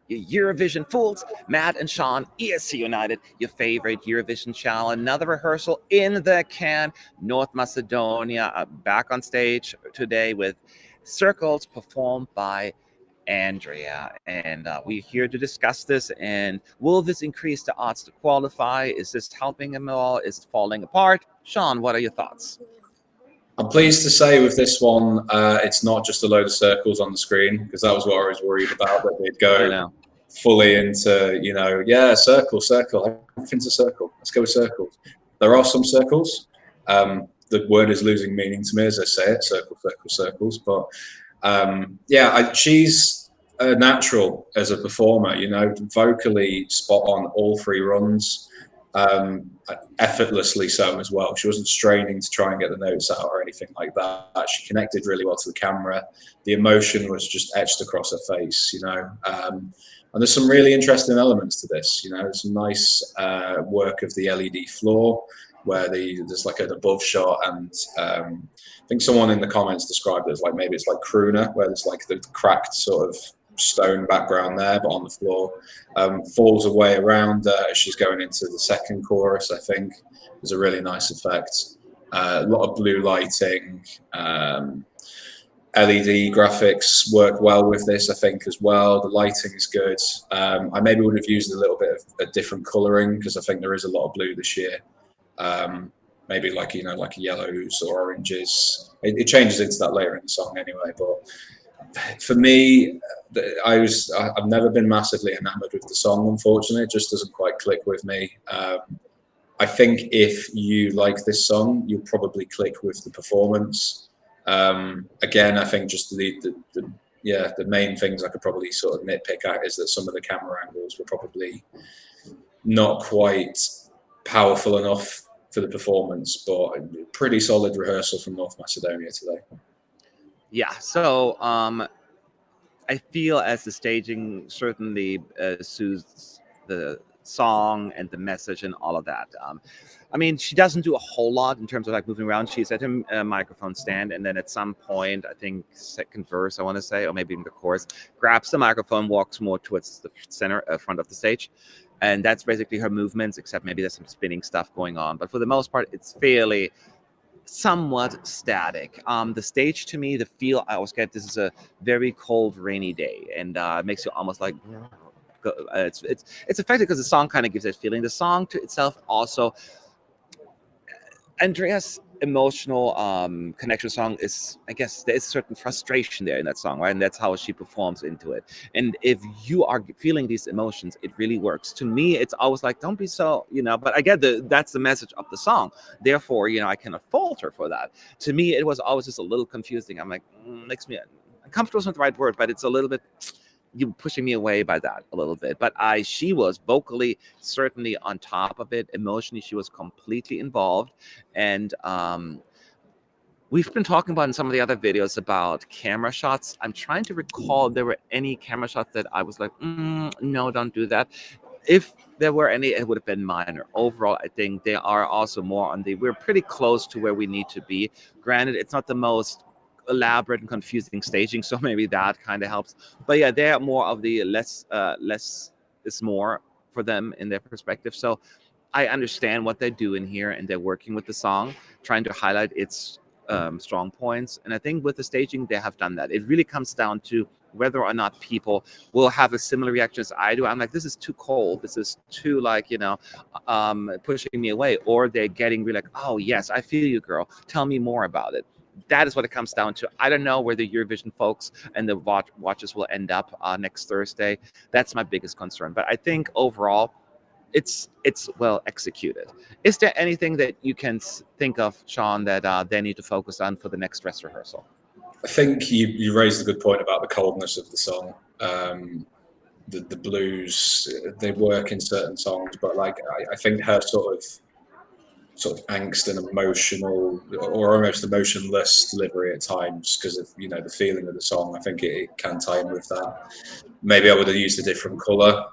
your Eurovision fools, Matt and Sean, ESC United, your favorite Eurovision channel. Another rehearsal in the can. North Macedonia back on stage today with Circles performed by Andrea. And we're here to discuss this. And will this increase the odds to qualify? Is this helping them at all? Is it falling apart? Sean, what are your thoughts? I'm pleased to say with this one, it's not just a load of circles on the screen, because that was what I was worried about, that they'd go fully into, yeah, circle, everything's a circle. Let's go with circles. There are some circles. The word is losing meaning to me as I say it, circles. But yeah, she's a natural as a performer, vocally spot on all three runs. Effortlessly so as well. She wasn't straining to try and get the notes out or anything like that. She connected really well to the camera. The emotion was just etched across her face, and there's some really interesting elements to this. Some nice work of the LED floor where there's like an above shot, and I think someone in the comments described it as like maybe it's like crooner, where there's like the cracked sort of stone background there, but on the floor. Falls away around as she's going into the second chorus. I think there's a really nice effect. A lot of blue lighting. LED graphics work well with this, I think, as well. The lighting is good. I maybe would have used a little bit of a different colouring, because I think there is a lot of blue this year. Maybe like yellows or oranges. It changes into that later in the song anyway, but for me, I've never been massively enamored with the song, unfortunately. It just doesn't quite click with me. I think if you like this song, you'll probably click with the performance. Again, I think just the main things I could probably sort of nitpick at is that some of the camera angles were probably not quite powerful enough for the performance, but a pretty solid rehearsal from North Macedonia today. Yeah, so I feel as the staging certainly suits the song and the message and all of that. I mean, she doesn't do a whole lot in terms of like moving around. She's at a microphone stand, and then at some point, I think second verse, I want to say, or maybe in the chorus, grabs the microphone, walks more towards the center, front of the stage. And that's basically her movements, except maybe there's some spinning stuff going on. But for the most part, it's fairly somewhat static. The stage, to me, the feel I always get, this is a very cold, rainy day, and it makes you almost like it's effective because the song kind of gives that feeling. The song to itself also, Andrea's emotional connection song is, I guess there is certain frustration there in that song, right? And that's how she performs into it. And if you are feeling these emotions, it really works. To me, it's always like, don't be so, but I get that's the message of the song. Therefore, I cannot fault her for that. To me, it was always just a little confusing. I'm like, makes me uncomfortable, isn't the right word, but it's a little bit, you pushing me away by that a little bit. But she was vocally certainly on top of it. Emotionally, she was completely involved. And we've been talking about in some of the other videos about camera shots. I'm trying to recall if there were any camera shots that I was like, no, don't do that. If there were any, it would have been minor. Overall, I think they are also more on we're pretty close to where we need to be. Granted, it's not the most elaborate and confusing staging, so maybe that kind of helps. But yeah, they're more of the less is more for them in their perspective. So I understand what they're doing here, and they're working with the song, trying to highlight its strong points. And I think with the staging, they have done that. It really comes down to whether or not people will have a similar reaction as I do. I'm like, this is too cold. This is too pushing me away. Or they're getting really like, oh yes, I feel you, girl. Tell me more about it. That is what it comes down to. I don't know where the Eurovision folks and the watches will end up next Thursday. That's my biggest concern. But I think overall, it's well executed. Is there anything that you can think of, Sean, that they need to focus on for the next dress rehearsal? I think you raised a good point about the coldness of the song. The blues, they work in certain songs, but like I think her sort of angst and emotional or almost emotionless delivery at times, because of the feeling of the song, I think it can tie in with that. Maybe I would have used a different color,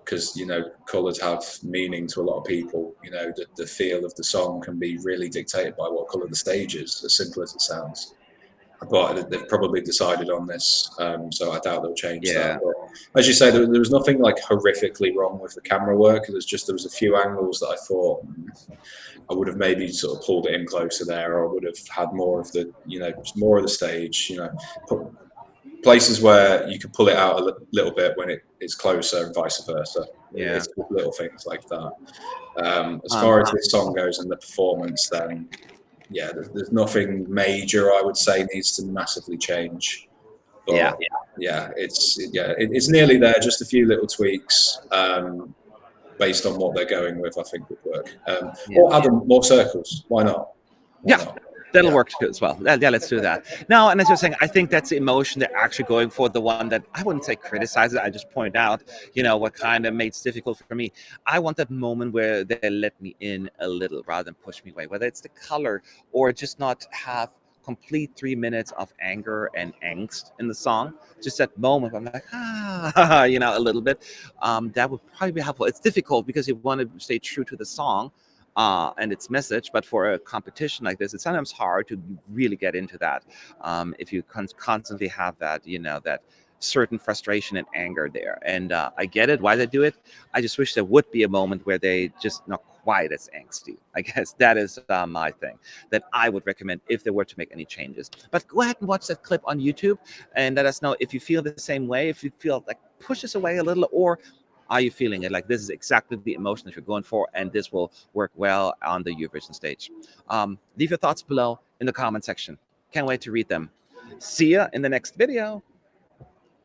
because colors have meaning to a lot of people. The feel of the song can be really dictated by what color the stage is, as simple as it sounds. but they've probably decided on this, so I doubt they'll change that. Yeah. But as you say, there was nothing like horrifically wrong with the camera work. There was a few angles that I thought I would have maybe sort of pulled it in closer there, or I would have had more of the more of the stage. Places where you could pull it out a little bit when it is closer, and vice versa. Yeah. It's little things like that. As Um, far as this song goes and the performance, then yeah, there's nothing major I would say needs to massively change. But Yeah. it's nearly there. Just a few little tweaks based on what they're going with, I think would work. Or add more circles. Why not? Why Yeah. not? That'll work too as well. Yeah, let's do that. Now, and as you're saying, I think that's the emotion they're actually going for. The one that I wouldn't say criticize it. I just point out, what kind of makes it difficult for me. I want that moment where they let me in a little rather than push me away. Whether it's the color or just not have complete 3 minutes of anger and angst in the song. Just that moment where I'm like, a little bit. That would probably be helpful. It's difficult because you want to stay true to the song and its message. But for a competition like this, it's sometimes hard to really get into that if you constantly have that, that certain frustration and anger there. And I get it why they do it. I just wish there would be a moment where they just not quite as angsty. I guess that is my thing that I would recommend if they were to make any changes. But go ahead and watch that clip on YouTube and let us know if you feel the same way, if you feel like pushes away a little, or are you feeling it like this is exactly the emotion that you're going for, and this will work well on the Eurovision stage? Leave your thoughts below in the comment section. Can't wait to read them. See ya in the next video.